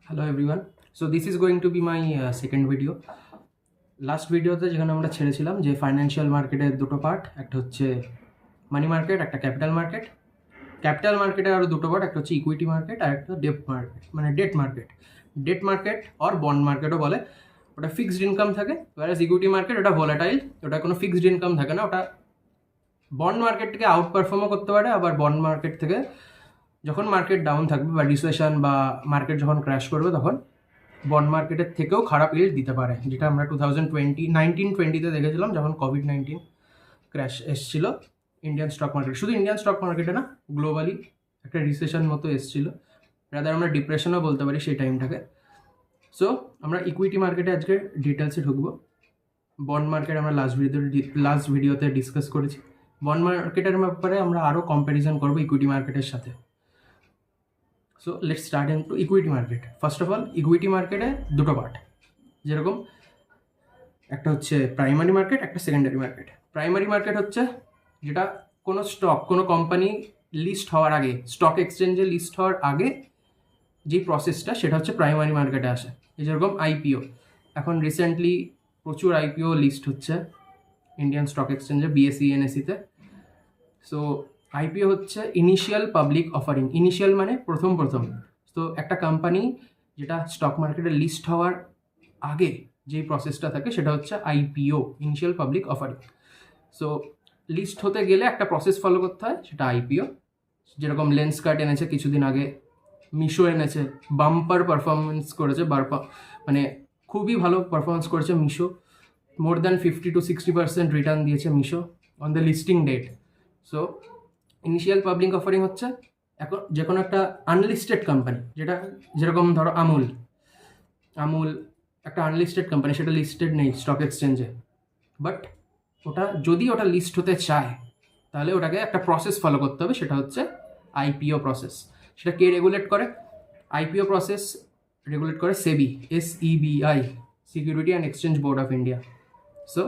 Hello everyone. So this is going to be my second video. Last ভিডিওতে যেখানে আমরা ছেড়েছিলাম যে ফাইন্যান্সিয়াল মার্কেটের দুটো পার্ট, একটা হচ্ছে মানি মার্কেট, একটা ক্যাপিটাল মার্কেট। ক্যাপিটাল মার্কেটের আরও দুটো পার্ট, একটা হচ্ছে ইকুইটি মার্কেট আর একটা ডেট মার্কেট, মানে ডেট মার্কেট। ডেট মার্কেট আর বন্ড মার্কেটও বলে। ওটা ফিক্সড ইনকাম থাকে, ওয়ারাস ইকুইটি মার্কেট ওটা ভোলাটাইল, ওটা কোনো ফিক্সড ইনকাম থাকে না। ওটা বন্ড মার্কেট থেকে আউট পারফর্মও করতে পারে, আবার বন্ড মার্কেট থেকে যখন মার্কেট ডাউন থাকবে বা রিসেশন বা মার্কেট যখন ক্র্যাশ করবে তখন বন্ড মার্কেটের থেকেও খারাপ ইল্ড দিতে পারে, যেটা আমরা 2020 দেখেছিলাম যখন COVID-19 ক্র্যাশ এসেছিল ইন্ডিয়ান স্টক মার্কেট। শুধু ইন্ডিয়ান স্টক মার্কেটে না, গ্লোবালি একটা রিসেশন মতো এসেছিল, রাদার আমরা ডিপ্রেশনও বলতে পারি সেই টাইমটাকে। সো আমরা ইকুইটি মার্কেটে আজকে ডিটেলসে ঢুকবো। বন্ড মার্কেট আমরা লাস্ট ভিডিওতে ডিসকাস করেছি। বন্ড মার্কেটের ব্যাপারে আমরা আরও কম্প্যারিজন করবো ইকুইটি মার্কেটের সাথে। So let's start in to equity market. First of all, equity মার্কেটে দুটো পার্ট, যেরকম একটা হচ্ছে প্রাইমারি মার্কেট, একটা সেকেন্ডারি মার্কেট। প্রাইমারি মার্কেট হচ্ছে যেটা কোনো স্টক, কোনো কোম্পানি লিস্ট হওয়ার আগে, স্টক এক্সচেঞ্জে লিস্ট হওয়ার আগে যে প্রসেসটা, সেটা হচ্ছে প্রাইমারি মার্কেটে আসে। যেরকম আইপিও, এখন রিসেন্টলি প্রচুর আইপিও লিস্ট হচ্ছে ইন্ডিয়ান স্টক এক্সচেঞ্জে, বিএসই এনএসিতে। সো আইপিও হচ্ছে ইনিশিয়াল পাবলিক অফারিং। ইনিশিয়াল মানে প্রথম। তো একটা কোম্পানি যেটা স্টক মার্কেটে লিস্ট হওয়ার আগে যেই প্রসেসটা থাকে সেটা হচ্ছে IPO, initial public offering. So list হতে গেলে একটা প্রসেস ফলো করতে হয়, সেটা আইপিও। যেরকম লেন্সকার্ট এনেছে কিছুদিন আগে, মিশো এনেছে, বাম্পার পারফরমেন্স করেছে, মানে খুবই ভালো পারফরমেন্স করেছে মিশো। মোর দ্যান 50-60% রিটার্ন দিয়েছে Meesho on the listing date. So initial public offering হচ্ছে এখন যে কোনো একটা আনলিস্টেড কোম্পানি, যেরকম ধরো আমুল একটা আনলিস্টেড কোম্পানি, সেটা লিস্টেড নেই স্টক এক্সচেঞ্জে, বাট যদি ওটা লিস্ট হতে চায় তাহলে ওটাকে একটা প্রসেস ফলো করতে হবে, সেটা হচ্ছে আইপিও প্রসেস। সেটা কে রেগুলেট করে? আইপিও প্রসেস রেগুলেট করে SEBI, SEBI, security and exchange board of India. So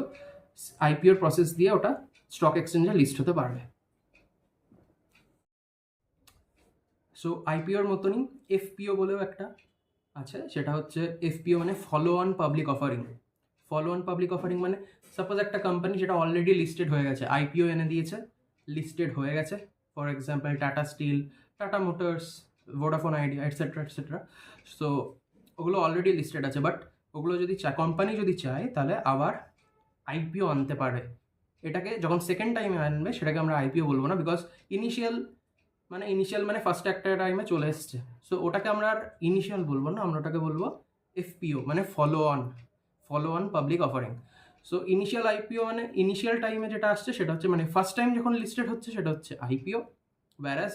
আইপিওর প্রসেস দিয়ে ওটা স্টক এক্সচেঞ্জে লিস্ট হতে পারবে। সো আইপিওর মতনই এফপিও বলেও একটা আছে, সেটা হচ্ছে এফপিও মানে follow on public offering. Follow on public offering মানে সাপোজ একটা কোম্পানি যেটা অলরেডি লিস্টেড হয়ে গেছে, আইপিও এনে দিয়েছে, লিস্টেড হয়ে গেছে, for example Tata Steel, Tata Motors, Vodafone Idea, etcetera. So ওগুলো অলরেডি লিস্টেড আছে, বাট ওগুলো যদি কোম্পানি যদি চায় তাহলে আবার আইপিও আনতে পারে। এটাকে যখন সেকেন্ড টাইমে আনবে সেটাকে আমরা আইপিও বলবো না, বিকজ ইনিশিয়াল মানে ফার্স্ট একটা টাইমে চলে এসছে। সো ওটাকে আমরা আর ইনিশিয়াল বলবো না, আমরা ওটাকে বলবো এফপিও, মানে follow on public offering. So initial IPO মানে ইনিশিয়াল টাইমে যেটা আসছে সেটা হচ্ছে, মানে ফার্স্ট টাইম যখন লিস্টেড হচ্ছে সেটা হচ্ছে আইপিও। ওয়্যারাস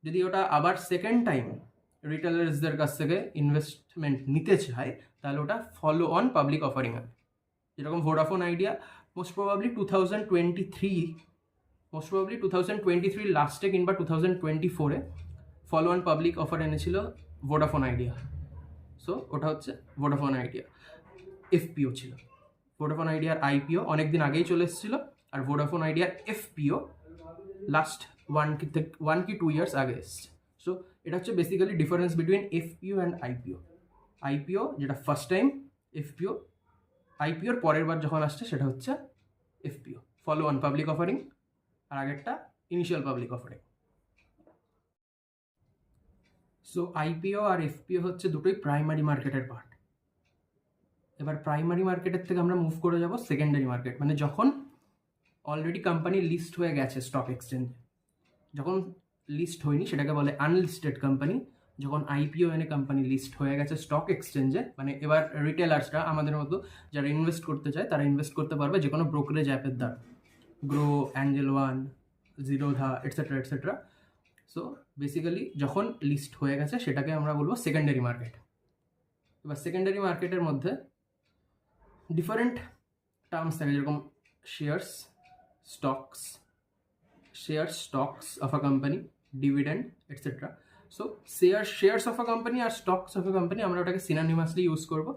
যদি ওটা আবার সেকেন্ড টাইম রিটেলার্সদের কাছ থেকে ইনভেস্টমেন্ট নিতে চায় তাহলে ওটা ফলো অন পাবলিক অফারিং হবে। যেরকম ভোডাফোন আইডিয়া মোস্ট প্রবাবলি 2023 লাস্টে কিংবা 2024 ফলো অন পাবলিক অফার এনেছিল ভোডাফোন আইডিয়া। সো ওটা হচ্ছে ভোডাফোন আইডিয়া, এফপিও ছিল। ভোডাফোন আইডিয়ার আইপিও অনেকদিন আগেই চলে এসেছিল, আর ভোডাফোন আইডিয়ার এফপিও লাস্ট 1 কি 2 ইয়ার্স আগে এসছে। সো এটা হচ্ছে basically difference between FPO and IPO. IPO যেটা ফার্স্ট টাইম, এফপিও আইপিওর পরের বার যখন আসছে সেটা হচ্ছে FPO, follow on public offering, আর আগেরটা initial public offering. So IPO আর এফপিও হচ্ছে দুটোই প্রাইমারি মার্কেটের পার্ট। এবার প্রাইমারি মার্কেটের থেকে আমরা মুভ করে যাব সেকেন্ডারি মার্কেট, মানে যখন অলরেডি কোম্পানি লিস্ট হয়ে গেছে স্টক এক্সচেঞ্জে। যখন লিস্ট হয়নি সেটাকে বলে আনলিস্টেড কোম্পানি। যখন আইপিও এনে কোম্পানি লিস্ট হয়ে গেছে স্টক এক্সচেঞ্জে, মানে এবার রিটেলার্সরা আমাদের মতো যারা ইনভেস্ট করতে চায় তারা ইনভেস্ট করতে পারবে যে কোনো ব্রোকারেজ অ্যাপের দ্বারা, grow, Angel one, Zerodha, etcetera. So basically যখন লিস্ট হয়ে গেছে সেটাকে আমরা বলবো সেকেন্ডারি মার্কেট। এবার সেকেন্ডারি মার্কেটের মধ্যে ডিফারেন্ট টার্মস থাকে, যেরকম shares, stocks of a company, dividend, etcetera. So shares of a company আর স্টকস অফ আ কোম্পানি আমরা ওটাকে সিনোনিমাসলি ইউজ করবো।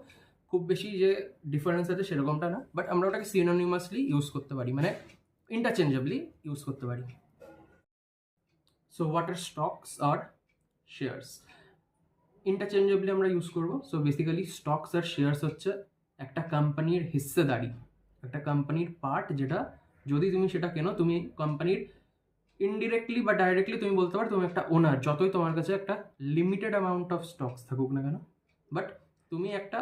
খুব বেশি যে ডিফারেন্স আছে সেরকমটা না, বাট আমরা ওটাকে সিনোনিমাসলি ইউজ করতে পারি, মানে ইন্টারচেঞ্জেবলি ইউজ করতে পারি। So what are stocks or shares? ইন্টারচেঞ্জেবলি আমরা ইউজ করবো। সো বেসিক্যালি স্টকস আর শেয়ার্স হচ্ছে একটা কোম্পানির হিস্সেদারি, একটা কোম্পানির পার্ট, যেটা যদি তুমি সেটা কেনো, তুমি কোম্পানির ইনডিরেক্টলি বা ডাইরেক্টলি তুমি বলতে পারো তুমি একটা ওনার, যতই তোমার কাছে একটা লিমিটেড অ্যামাউন্ট অফ স্টকস থাকুক না কেন, বাট তুমি একটা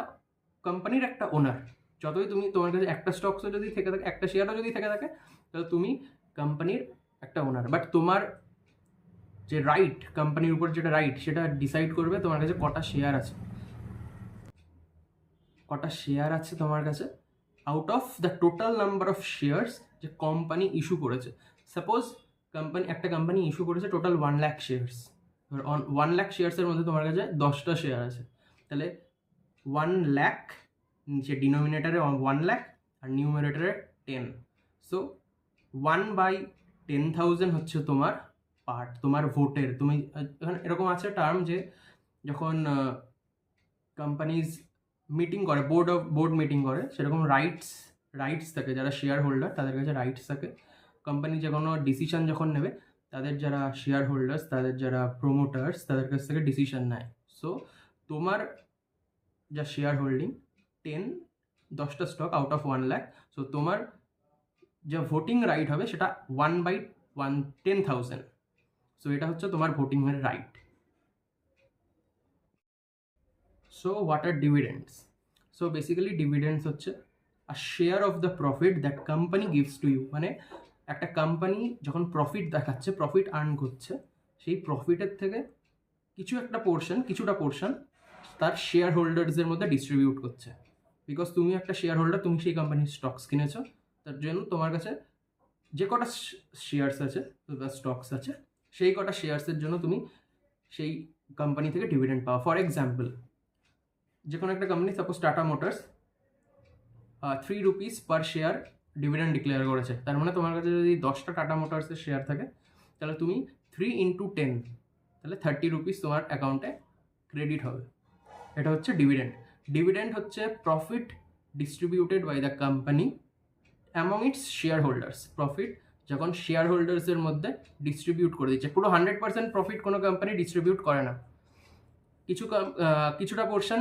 কোম্পানির একটা ওনার। যতই তুমি, তোমার কাছে একটা স্টকসও যদি থেকে থাকে, একটা শেয়ারও যদি থেকে থাকে, তাহলে তুমি কোম্পানির একটা ওনার। বাট তোমার যে রাইট, কোম্পানির উপর যেটা রাইট, সেটা ডিসাইড করবে তোমার কাছে কটা শেয়ার আছে, তোমার কাছে out of the total number of shares যে কোম্পানি ইস্যু করেছে। সাপোজ একটা কোম্পানি ইস্যু করেছে টোটাল 1,00,000 শেয়ার্স। এবার 1,00,000 শেয়ার্সের মধ্যে তোমার কাছে 10টা শেয়ার আছে, তাহলে 1,00,000, নিচে ডিনোমিনেটারে 1,00,000 আর নিউমারেটারে 10। সো 1/10,000 হচ্ছে তোমার পার্ট, তোমার ভোটের। তুমি এখানে এরকম আছে টার্ম যে যখন কোম্পানিজ মিটিং করে, বোর্ড মিটিং করে, সেরকম রাইটস থাকে, যারা শেয়ার হোল্ডার তাদের কাছে রাইটস থাকে। কোম্পানি যে কোনো ডিসিশন যখন নেবে, তাদের যারা শেয়ার হোল্ডার্স, তাদের যারা প্রোমোটার্স, তাদের কাছ থেকে ডিসিশন নেয়। সো তোমার যা শেয়ার হোল্ডিং 10টা স্টক আউট অফ 1,00,000, সো তোমার যা ভোটিং রাইট হবে সেটা 1/10,000। সো এটা হচ্ছে তোমার ভোটিং এর right. So what are dividends? So basically dividends হচ্ছে a share of the profit that company gives to you. মানে একটা কোম্পানি যখন প্রফিট দেখাচ্ছে, প্রফিট আর্ন করছে, সেই প্রফিটের থেকে কিছুটা পোর্শন তার শেয়ার হোল্ডার্সদের মধ্যে ডিস্ট্রিবিউট করছে। বিকজ তুমি একটা শেয়ার হোল্ডার, তুমি সেই কোম্পানির স্টকস কিনেছো, তার জন্য তোমার কাছে যে কটা শেয়ার্স আছে বা স্টকস আছে, সেই কটা শেয়ার্সের জন্য তুমি সেই কোম্পানি থেকে ডিভিডেন্ড পাও। ফর এক্সাম্পল, যে কোনো একটা company, suppose tata motors, 3 rupees per share dividend declare করেছে। তার মানে তোমার কাছে যদি 10টা টাটা মোটরসের শেয়ার থাকে, তাহলে তুমি 3 × 10, তাহলে 30 রুপিস তোমার অ্যাকাউন্টে ক্রেডিট হবে। এটা হচ্ছে ডিভিডেন্ড। ডিভিডেন্ড হচ্ছে profit distributed by the company among its share holders. Profit যখন শেয়ার হোল্ডার্সের মধ্যে ডিস্ট্রিবিউট করে দিচ্ছে, পুরো 100% প্রফিট কোনো কোম্পানি ডিস্ট্রিবিউট করে না, কিছুটা পোর্শন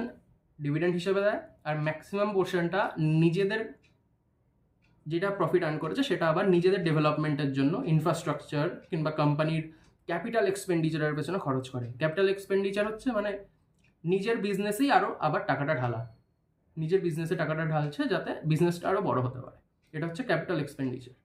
ডিভিডেন্ড হিসেবে দেয়, আর ম্যাক্সিমাম পোর্শনটা নিজেদের যেটা প্রফিট আর্ন করেছে সেটা আবার নিজেদের ডেভেলপমেন্টের জন্য, ইনফ্রাস্ট্রাকচার কিংবা কোম্পানির ক্যাপিটাল এক্সপেন্ডিচারের পেছনে খরচ করে। ক্যাপিটাল এক্সপেন্ডিচার হচ্ছে মানে নিজের বিজনেসেই আবার টাকাটা ঢালা, নিজের বিজনেসে টাকাটা ঢালছে যাতে বিজনেসটা আরও বড় হতে পারে। এটা হচ্ছে ক্যাপিটাল এক্সপেন্ডিচার।